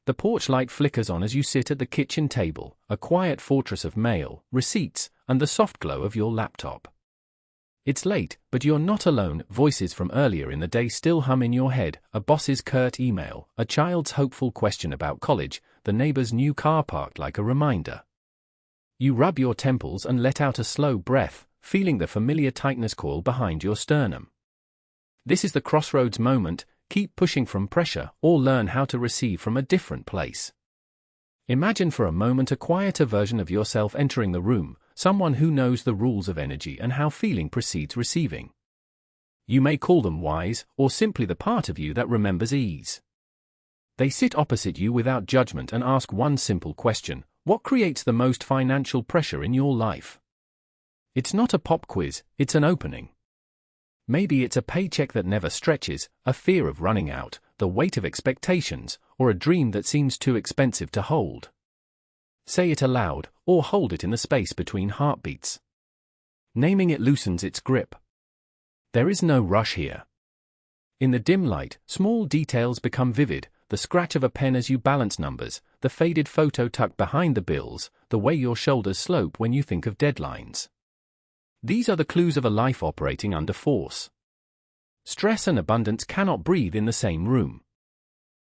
The porch light flickers on as you sit at the kitchen table, a quiet fortress of mail, receipts, and the soft glow of your laptop. It's late, but you're not alone. Voices from earlier in the day still hum in your head, a boss's curt email, a child's hopeful question about college, the neighbor's new car parked like a reminder. You rub your temples and let out a slow breath, feeling the familiar tightness coil behind your sternum. This is the crossroads moment. Keep pushing from pressure, or learn how to receive from a different place. Imagine for a moment a quieter version of yourself entering the room, someone who knows the rules of energy and how feeling precedes receiving. You may call them wise, or simply the part of you that remembers ease. They sit opposite you without judgment and ask one simple question: what creates the most financial pressure in your life? It's not a pop quiz, it's an opening. Maybe it's a paycheck that never stretches, a fear of running out, the weight of expectations, or a dream that seems too expensive to hold. Say it aloud, or hold it in the space between heartbeats. Naming it loosens its grip. There is no rush here. In the dim light, small details become vivid: the scratch of a pen as you balance numbers, the faded photo tucked behind the bills, the way your shoulders slope when you think of deadlines. These are the clues of a life operating under force. Stress and abundance cannot breathe in the same room.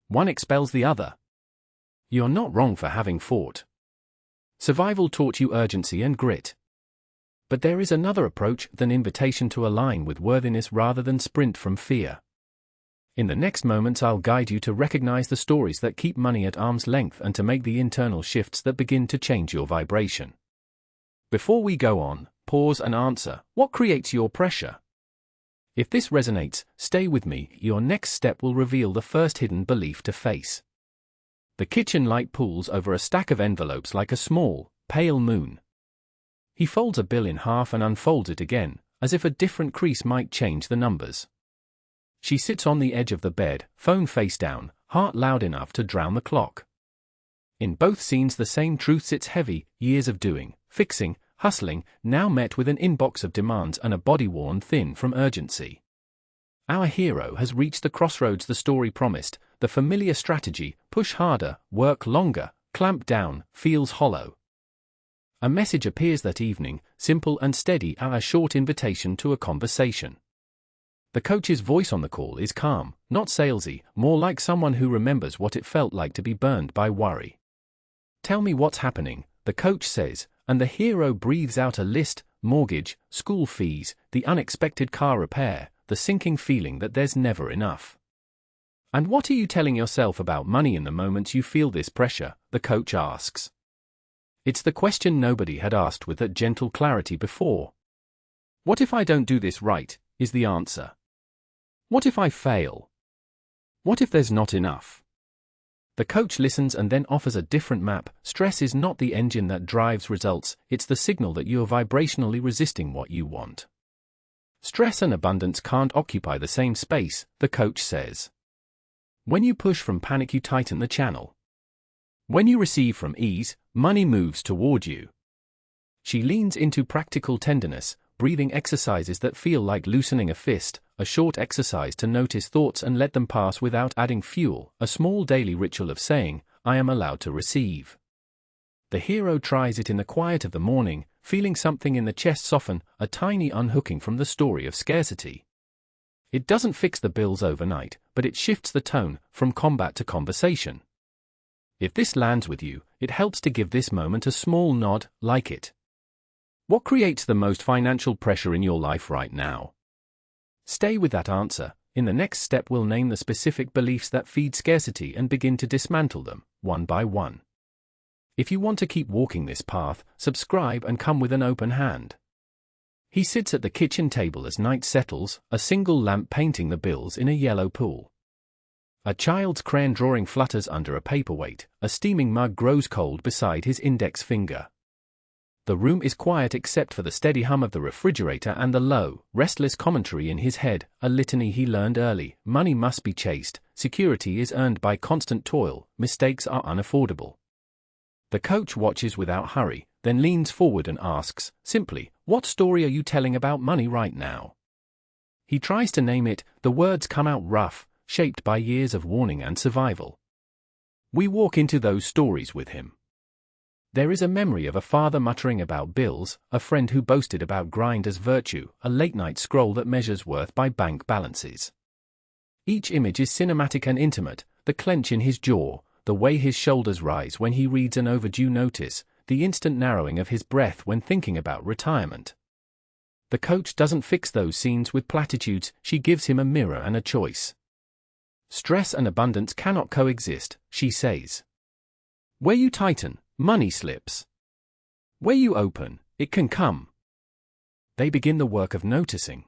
One expels the other. You're not wrong for having fought. Survival taught you urgency and grit. But there is another approach, an invitation to align with worthiness rather than sprint from fear. In the next moments I'll guide you to recognize the stories that keep money at arm's length and to make the internal shifts that begin to change your vibration. Before we go on, pause and answer: what creates your pressure? If this resonates, stay with me. Your next step will reveal the first hidden belief to face. The kitchen light pulls over a stack of envelopes like a small, pale moon. He folds a bill in half and unfolds it again, as if a different crease might change the numbers. She sits on the edge of the bed, phone face down, heart loud enough to drown the clock. In both scenes the same truth sits heavy: years of doing, fixing, hustling, now met with an inbox of demands and a body worn thin from urgency. Our hero has reached the crossroads the story promised. The familiar strategy, push harder, work longer, clamp down, feels hollow. A message appears that evening, simple and steady, a short invitation to a conversation. The coach's voice on the call is calm, not salesy, more like someone who remembers what it felt like to be burned by worry. Tell me what's happening, the coach says, and the hero breathes out a list: mortgage, school fees, the unexpected car repair, the sinking feeling that there's never enough. And what are you telling yourself about money in the moments you feel this pressure? The coach asks. It's the question nobody had asked with that gentle clarity before. What if I don't do this right, is the answer. What if I fail? What if there's not enough? The coach listens and then offers a different map. Stress is not the engine that drives results, it's the signal that you're vibrationally resisting what you want. Stress and abundance can't occupy the same space, the coach says. When you push from panic, you tighten the channel. When you receive from ease, money moves toward you. She leans into practical tenderness, breathing exercises that feel like loosening a fist, a short exercise to notice thoughts and let them pass without adding fuel, a small daily ritual of saying, I am allowed to receive. The hero tries it in the quiet of the morning, feeling something in the chest soften, a tiny unhooking from the story of scarcity. It doesn't fix the bills overnight, but it shifts the tone, from combat to conversation. If this lands with you, it helps to give this moment a small nod, like it. What creates the most financial pressure in your life right now? Stay with that answer. In the next step we'll name the specific beliefs that feed scarcity and begin to dismantle them, one by one. If you want to keep walking this path, subscribe and come with an open hand. He sits at the kitchen table as night settles, a single lamp painting the bills in a yellow pool. A child's crayon drawing flutters under a paperweight, a steaming mug grows cold beside his index finger. The room is quiet except for the steady hum of the refrigerator and the low, restless commentary in his head, a litany he learned early: money must be chased, security is earned by constant toil, mistakes are unaffordable. The coach watches without hurry, then leans forward and asks, simply, what story are you telling about money right now? He tries to name it, the words come out rough, shaped by years of warning and survival. We walk into those stories with him. There is a memory of a father muttering about bills, a friend who boasted about grind as virtue, a late-night scroll that measures worth by bank balances. Each image is cinematic and intimate, the clench in his jaw, the way his shoulders rise when he reads an overdue notice, the instant narrowing of his breath when thinking about retirement. The coach doesn't fix those scenes with platitudes, she gives him a mirror and a choice. Stress and abundance cannot coexist, she says. Where you tighten, money slips. Where you open, it can come. They begin the work of noticing.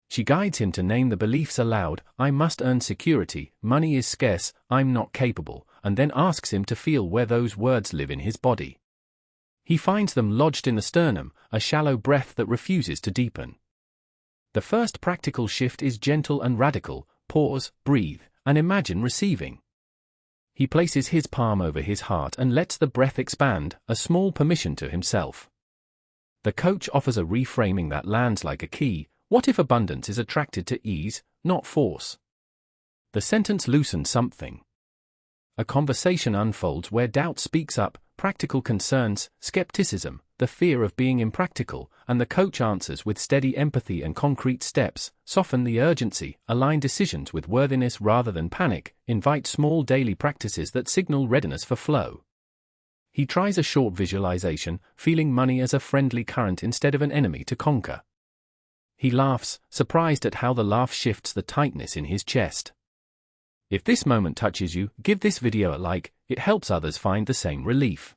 She guides him to name the beliefs aloud, I must earn security, money is scarce, I'm not capable, and then asks him to feel where those words live in his body. He finds them lodged in the sternum, a shallow breath that refuses to deepen. The first practical shift is gentle and radical, pause, breathe, and imagine receiving. He places his palm over his heart and lets the breath expand, a small permission to himself. The coach offers a reframing that lands like a key. What if abundance is attracted to ease, not force? The sentence loosens something. A conversation unfolds where doubt speaks up, practical concerns, skepticism, the fear of being impractical, and the coach answers with steady empathy and concrete steps, soften the urgency, align decisions with worthiness rather than panic, invite small daily practices that signal readiness for flow. He tries a short visualization, feeling money as a friendly current instead of an enemy to conquer. He laughs, surprised at how the laugh shifts the tightness in his chest. If this moment touches you, give this video a like, it helps others find the same relief.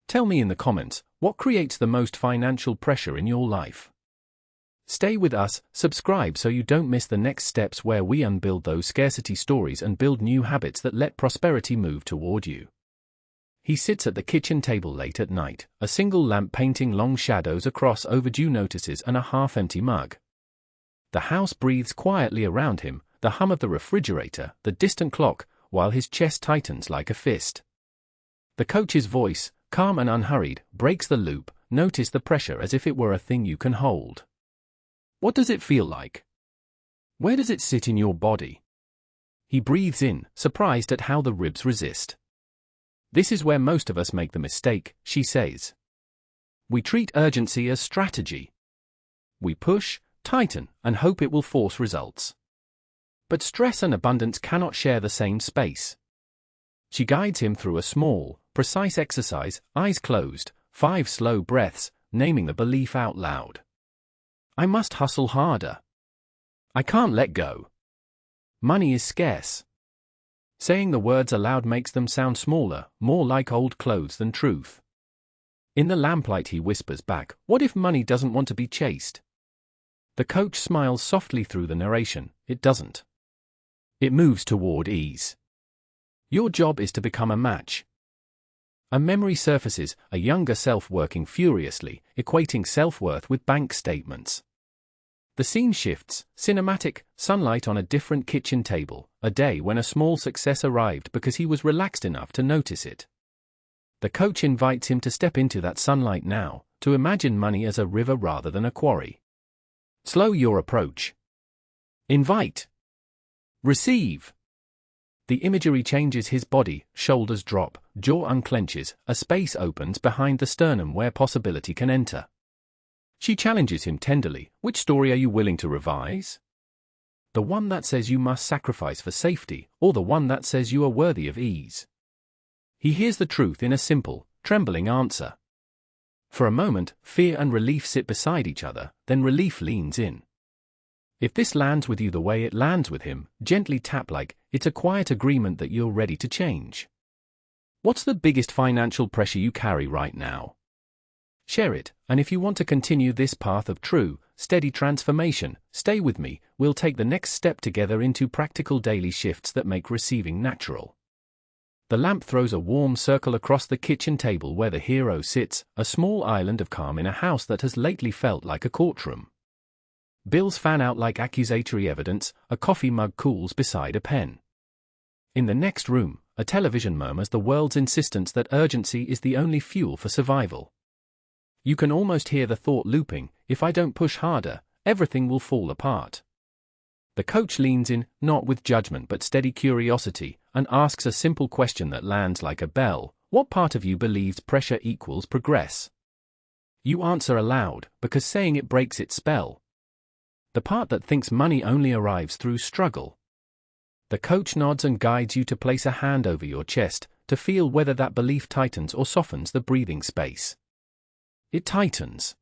Tell me in the comments, what creates the most financial pressure in your life? Stay with us, subscribe so you don't miss the next steps where we unbuild those scarcity stories and build new habits that let prosperity move toward you. He sits at the kitchen table late at night, a single lamp painting long shadows across overdue notices and a half-empty mug. The house breathes quietly around him, the hum of the refrigerator, the distant clock, while his chest tightens like a fist. The coach's voice, calm and unhurried, breaks the loop. Notice the pressure as if it were a thing you can hold. What does it feel like? Where does it sit in your body? He breathes in, surprised at how the ribs resist. This is where most of us make the mistake, she says. We treat urgency as strategy. We push, tighten, and hope it will force results. But stress and abundance cannot share the same space. She guides him through a small, precise exercise, eyes closed, 5 slow breaths, naming the belief out loud. I must hustle harder. I can't let go. Money is scarce. Saying the words aloud makes them sound smaller, more like old clothes than truth. In the lamplight he whispers back, what if money doesn't want to be chased? The coach smiles softly through the narration, it doesn't. It moves toward ease. Your job is to become a match. A memory surfaces, a younger self working furiously, equating self-worth with bank statements. The scene shifts, cinematic, sunlight on a different kitchen table, a day when a small success arrived because he was relaxed enough to notice it. The coach invites him to step into that sunlight now, to imagine money as a river rather than a quarry. Slow your approach. Invite. Receive. The imagery changes his body, shoulders drop, jaw unclenches, a space opens behind the sternum where possibility can enter. She challenges him tenderly, which story are you willing to revise? The one that says you must sacrifice for safety, or the one that says you are worthy of ease? He hears the truth in a simple, trembling answer. For a moment, fear and relief sit beside each other, then relief leans in. If this lands with you the way it lands with him, gently tap like, it's a quiet agreement that you're ready to change. What's the biggest financial pressure you carry right now? Share it, and if you want to continue this path of true, steady transformation, stay with me, we'll take the next step together into practical daily shifts that make receiving natural. The lamp throws a warm circle across the kitchen table where the hero sits, a small island of calm in a house that has lately felt like a courtroom. Bills fan out like accusatory evidence, a coffee mug cools beside a pen. In the next room, a television murmurs the world's insistence that urgency is the only fuel for survival. You can almost hear the thought looping, if I don't push harder, everything will fall apart. The coach leans in, not with judgment but steady curiosity, and asks a simple question that lands like a bell. What part of you believes pressure equals progress? You answer aloud, because saying it breaks its spell. The part that thinks money only arrives through struggle. The coach nods and guides you to place a hand over your chest, to feel whether that belief tightens or softens the breathing space. It tightens.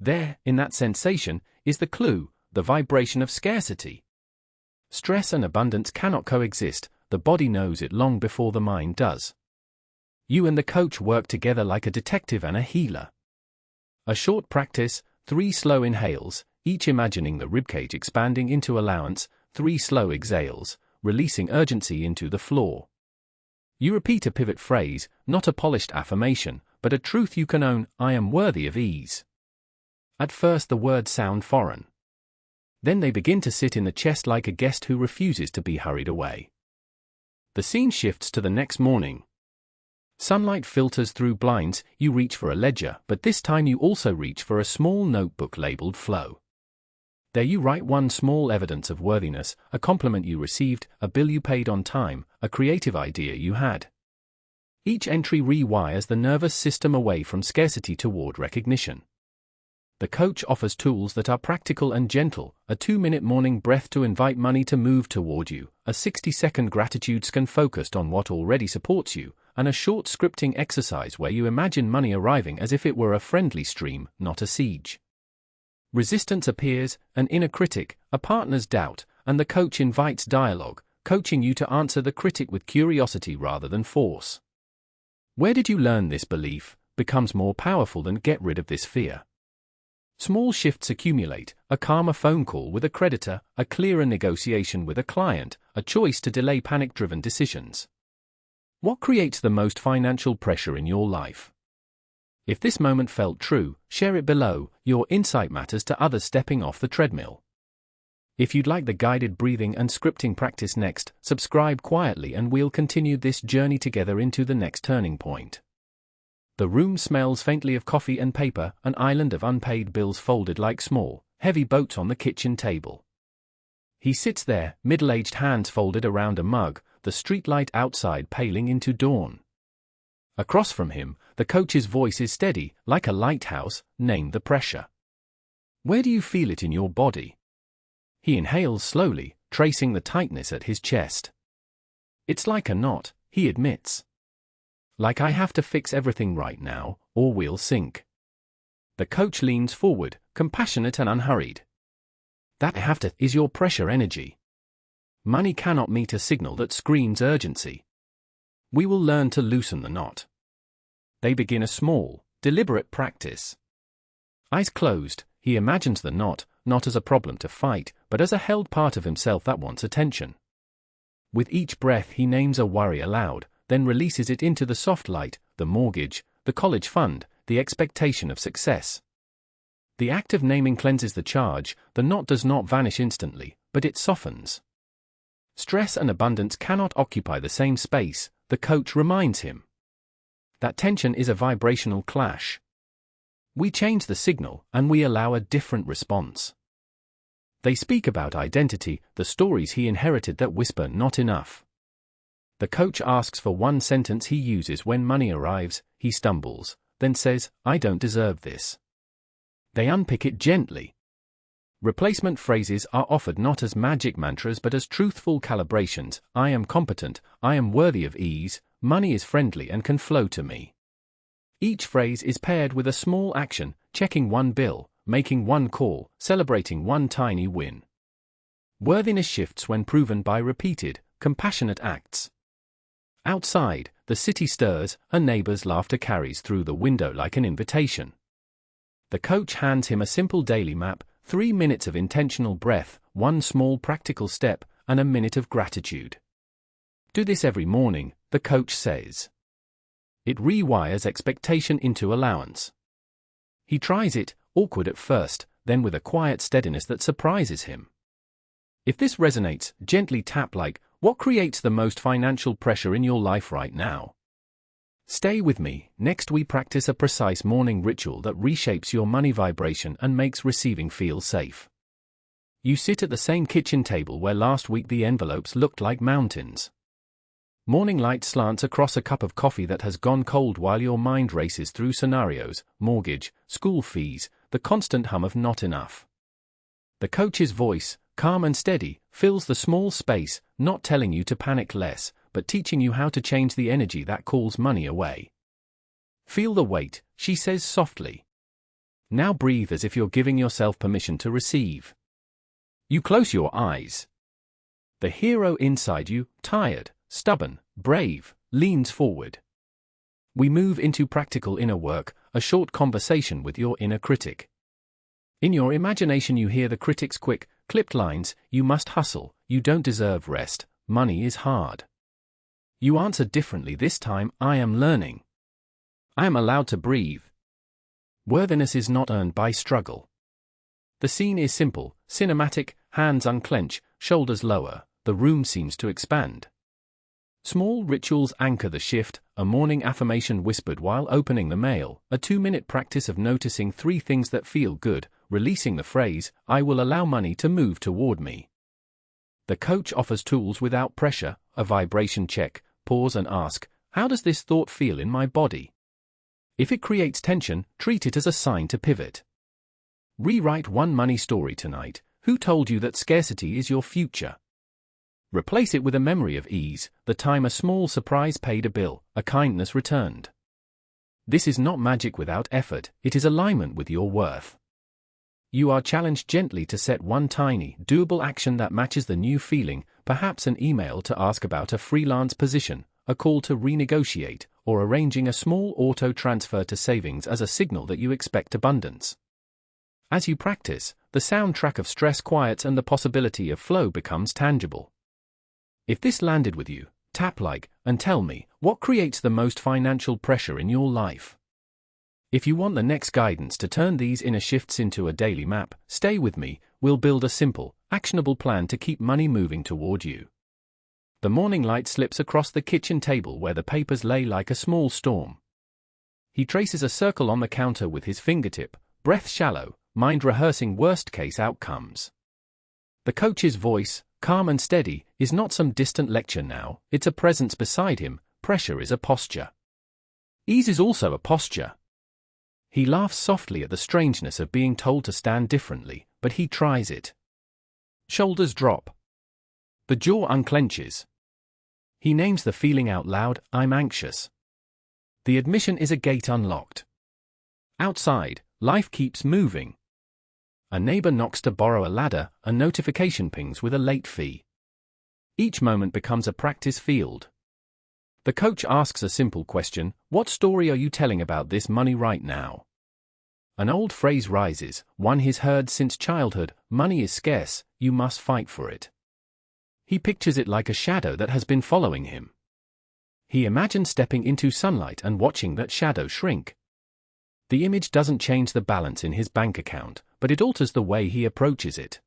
There, in that sensation, is the clue, the vibration of scarcity. Stress and abundance cannot coexist, the body knows it long before the mind does. You and the coach work together like a detective and a healer. A short practice, 3 slow inhales, each imagining the ribcage expanding into allowance, 3 slow exhales, releasing urgency into the floor. You repeat a pivot phrase, not a polished affirmation, but a truth you can own. I am worthy of ease. At first the words sound foreign. Then they begin to sit in the chest like a guest who refuses to be hurried away. The scene shifts to the next morning. Sunlight filters through blinds, you reach for a ledger, but this time you also reach for a small notebook labeled Flow. There you write one small evidence of worthiness, a compliment you received, a bill you paid on time, a creative idea you had. Each entry rewires the nervous system away from scarcity toward recognition. The coach offers tools that are practical and gentle, a 2-minute morning breath to invite money to move toward you, a 60-second gratitude scan focused on what already supports you, and a short scripting exercise where you imagine money arriving as if it were a friendly stream, not a siege. Resistance appears, an inner critic, a partner's doubt, and the coach invites dialogue, coaching you to answer the critic with curiosity rather than force. Where did you learn this belief? Becomes more powerful than get rid of this fear. Small shifts accumulate, a calmer phone call with a creditor, a clearer negotiation with a client, a choice to delay panic-driven decisions. What creates the most financial pressure in your life? If this moment felt true, share it below. Your insight matters to others stepping off the treadmill. If you'd like the guided breathing and scripting practice next, subscribe quietly and we'll continue this journey together into the next turning point. The room smells faintly of coffee and paper, an island of unpaid bills folded like small, heavy boats on the kitchen table. He sits there, middle-aged hands folded around a mug, the streetlight outside paling into dawn. Across from him, the coach's voice is steady, like a lighthouse. Name the pressure. Where do you feel it in your body? He inhales slowly, tracing the tightness at his chest. It's like a knot, he admits. Like I have to fix everything right now, or we'll sink. The coach leans forward, compassionate and unhurried. That have to is your pressure energy. Money cannot meet a signal that screams urgency. We will learn to loosen the knot. They begin a small, deliberate practice. Eyes closed, he imagines the knot, not as a problem to fight, but as a held part of himself that wants attention. With each breath he names a worry aloud, then releases it into the soft light, the mortgage, the college fund, the expectation of success. The act of naming cleanses the charge. The knot does not vanish instantly, but it softens. Stress and abundance cannot occupy the same space, the coach reminds him. That tension is a vibrational clash. We change the signal, and we allow a different response. They speak about identity, the stories he inherited that whisper not enough. The coach asks for one sentence he uses when money arrives. He stumbles, then says, I don't deserve this. They unpick it gently. Replacement phrases are offered not as magic mantras but as truthful calibrations. I am competent, I am worthy of ease, money is friendly and can flow to me. Each phrase is paired with a small action, checking one bill, making one call, celebrating one tiny win. Worthiness shifts when proven by repeated, compassionate acts. Outside, the city stirs, a neighbor's laughter carries through the window like an invitation. The coach hands him a simple daily map, 3 minutes of intentional breath, one small practical step, and a minute of gratitude. Do this every morning, the coach says. It rewires expectation into allowance. He tries it, awkward at first, then with a quiet steadiness that surprises him. If this resonates, gently tap like, what creates the most financial pressure in your life right now? Stay with me. Next we practice a precise morning ritual that reshapes your money vibration and makes receiving feel safe. You sit at the same kitchen table where last week the envelopes looked like mountains. Morning light slants across a cup of coffee that has gone cold while your mind races through scenarios, mortgage, school fees, the constant hum of not enough. The coach's voice, calm and steady, fills the small space, not telling you to panic less, but teaching you how to change the energy that calls money away. Feel the weight, she says softly. Now breathe as if you're giving yourself permission to receive. You close your eyes. The hero inside you, tired, stubborn, brave, leans forward. We move into practical inner work, a short conversation with your inner critic. In your imagination you hear the critic's quick, clipped lines, you must hustle, you don't deserve rest, money is hard. You answer differently this time, I am learning. I am allowed to breathe. Worthiness is not earned by struggle. The scene is simple, cinematic, hands unclench, shoulders lower, the room seems to expand. Small rituals anchor the shift, a morning affirmation whispered while opening the mail, a 2-minute practice of noticing 3 things that feel good, releasing the phrase, I will allow money to move toward me. The coach offers tools without pressure, a vibration check, pause and ask, how does this thought feel in my body? If it creates tension, treat it as a sign to pivot. Rewrite one money story tonight. Who told you that scarcity is your future? Replace it with a memory of ease, the time a small surprise paid a bill, a kindness returned. This is not magic without effort, it is alignment with your worth. You are challenged gently to set one tiny, doable action that matches the new feeling, perhaps an email to ask about a freelance position, a call to renegotiate, or arranging a small auto transfer to savings as a signal that you expect abundance. As you practice, the soundtrack of stress quiets and the possibility of flow becomes tangible. If this landed with you, tap like, and tell me, what creates the most financial pressure in your life? If you want the next guidance to turn these inner shifts into a daily map, stay with me, we'll build a simple, actionable plan to keep money moving toward you. The morning light slips across the kitchen table where the papers lay like a small storm. He traces a circle on the counter with his fingertip, breath shallow, mind rehearsing worst-case outcomes. The coach's voice, calm and steady, is not some distant lecture now, it's a presence beside him, pressure is a posture. Ease is also a posture. He laughs softly at the strangeness of being told to stand differently, but he tries it. Shoulders drop. The jaw unclenches. He names the feeling out loud, I'm anxious. The admission is a gate unlocked. Outside, life keeps moving. A neighbor knocks to borrow a ladder, a notification pings with a late fee. Each moment becomes a practice field. The coach asks a simple question, what story are you telling about this money right now? An old phrase rises, one he's heard since childhood, money is scarce, you must fight for it. He pictures it like a shadow that has been following him. He imagines stepping into sunlight and watching that shadow shrink. The image doesn't change the balance in his bank account, but it alters the way he approaches it.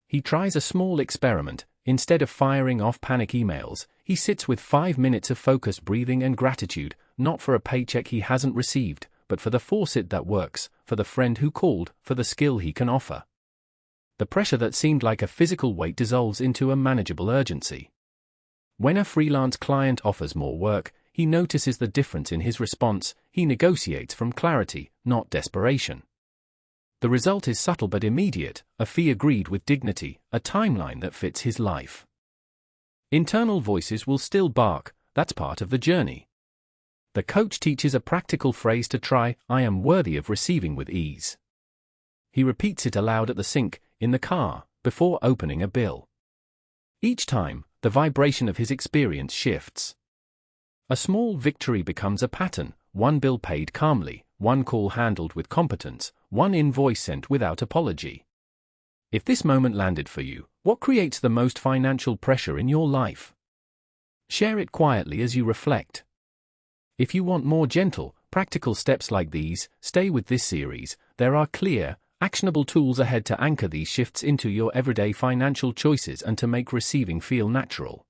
He tries a small experiment. Instead of firing off panic emails, he sits with 5 minutes of focused breathing and gratitude, not for a paycheck he hasn't received, but for the faucet that works, for the friend who called, for the skill he can offer. The pressure that seemed like a physical weight dissolves into a manageable urgency. When a freelance client offers more work, he notices the difference in his response. He negotiates from clarity, not desperation. The result is subtle but immediate, a fee agreed with dignity, a timeline that fits his life. Internal voices will still bark, that's part of the journey. The coach teaches a practical phrase to try, I am worthy of receiving with ease. He repeats it aloud at the sink, in the car, before opening a bill. Each time, the vibration of his experience shifts. A small victory becomes a pattern, one bill paid calmly, one call handled with competence, one invoice sent without apology. If this moment landed for you, what creates the most financial pressure in your life? Share it quietly as you reflect. If you want more gentle, practical steps like these, stay with this series. There are clear, actionable tools ahead to anchor these shifts into your everyday financial choices and to make receiving feel natural.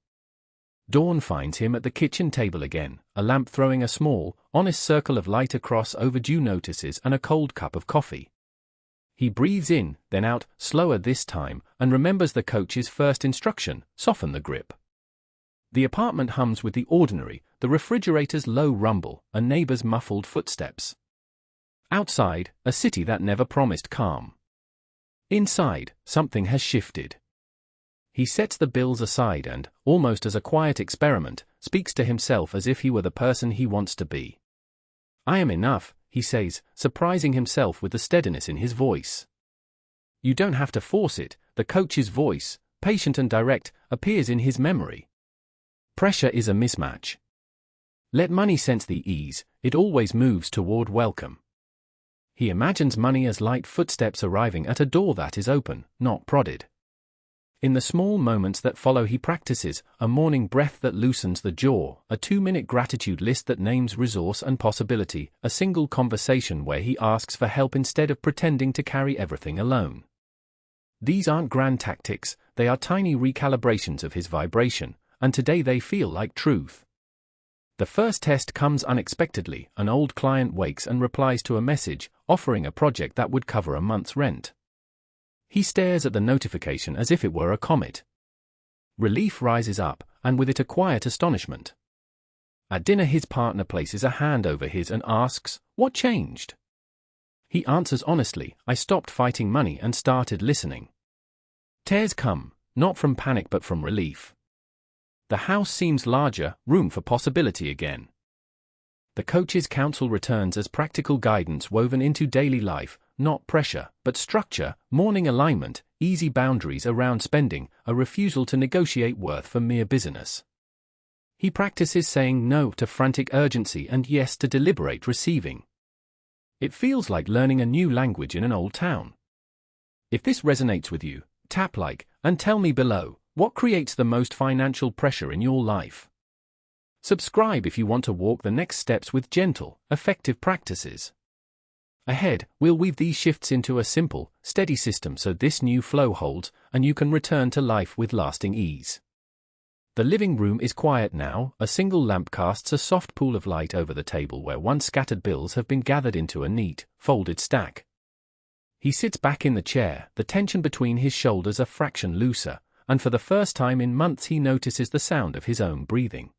Dawn finds him at the kitchen table again, a lamp throwing a small, honest circle of light across overdue notices and a cold cup of coffee. He breathes in, then out, slower this time, and remembers the coach's first instruction: soften the grip. The apartment hums with the ordinary, the refrigerator's low rumble, a neighbor's muffled footsteps. Outside, a city that never promised calm. Inside, something has shifted. He sets the bills aside and, almost as a quiet experiment, speaks to himself as if he were the person he wants to be. "I am enough," he says, surprising himself with the steadiness in his voice. You don't have to force it. The coach's voice, patient and direct, appears in his memory. Pressure is a mismatch. Let money sense the ease, it always moves toward welcome. He imagines money as light footsteps arriving at a door that is open, not prodded. In the small moments that follow, he practices a morning breath that loosens the jaw, a 2-minute gratitude list that names resource and possibility, a single conversation where he asks for help instead of pretending to carry everything alone. These aren't grand tactics, they are tiny recalibrations of his vibration, and today they feel like truth. The first test comes unexpectedly. An old client wakes and replies to a message, offering a project that would cover a month's rent. He stares at the notification as if it were a comet. Relief rises up, and with it a quiet astonishment. At dinner, his partner places a hand over his and asks, "What changed?" He answers honestly, "I stopped fighting money and started listening." Tears come, not from panic but from relief. The house seems larger, room for possibility again. The coach's counsel returns as practical guidance woven into daily life, not pressure, but structure, morning alignment, easy boundaries around spending, a refusal to negotiate worth for mere business. He practices saying no to frantic urgency and yes to deliberate receiving. It feels like learning a new language in an old town. If this resonates with you, tap like, and tell me below, what creates the most financial pressure in your life? Subscribe if you want to walk the next steps with gentle, effective practices. Ahead, we'll weave these shifts into a simple, steady system so this new flow holds, and you can return to life with lasting ease. The living room is quiet now, a single lamp casts a soft pool of light over the table where once scattered bills have been gathered into a neat, folded stack. He sits back in the chair, the tension between his shoulders a fraction looser, and for the first time in months he notices the sound of his own breathing.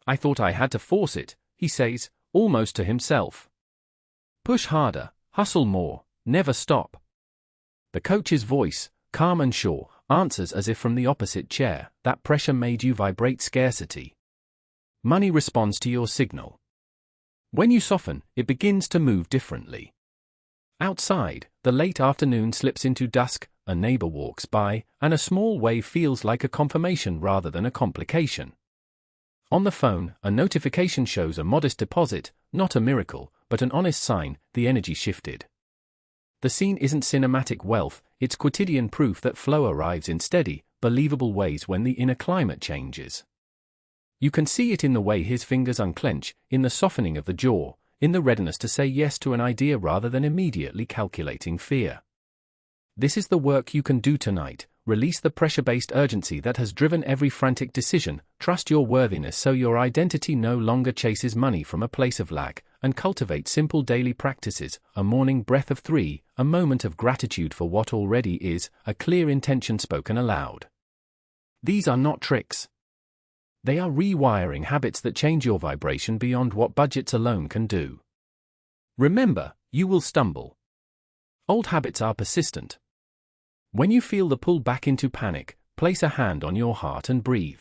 "I thought I had to force it," he says, almost to himself. "Push harder, hustle more, never stop." The coach's voice, calm and sure, answers as if from the opposite chair, "That pressure made you vibrate scarcity. Money responds to your signal. When you soften, it begins to move differently." Outside, the late afternoon slips into dusk, a neighbor walks by, and a small wave feels like a confirmation rather than a complication. On the phone, a notification shows a modest deposit, not a miracle, but an honest sign. The energy shifted. The scene isn't cinematic wealth, it's quotidian proof that flow arrives in steady, believable ways when the inner climate changes. You can see it in the way his fingers unclench, in the softening of the jaw, in the readiness to say yes to an idea rather than immediately calculating fear. This is the work you can do tonight. Release the pressure-based urgency that has driven every frantic decision, trust your worthiness so your identity no longer chases money from a place of lack, and cultivate simple daily practices, a morning breath of 3, a moment of gratitude for what already is, a clear intention spoken aloud. These are not tricks. They are rewiring habits that change your vibration beyond what budgets alone can do. Remember, you will stumble. Old habits are persistent. When you feel the pull back into panic, place a hand on your heart and breathe.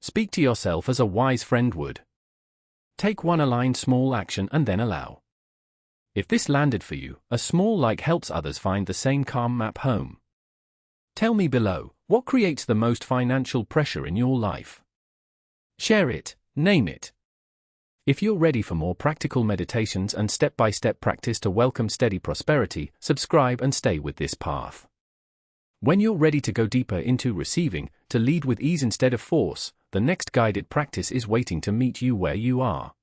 Speak to yourself as a wise friend would. Take one aligned small action and then allow. If this landed for you, a small like helps others find the same calm map home. Tell me below, what creates the most financial pressure in your life? Share it, name it. If you're ready for more practical meditations and step-by-step practice to welcome steady prosperity, subscribe and stay with this path. When you're ready to go deeper into receiving, to lead with ease instead of force, the next guided practice is waiting to meet you where you are.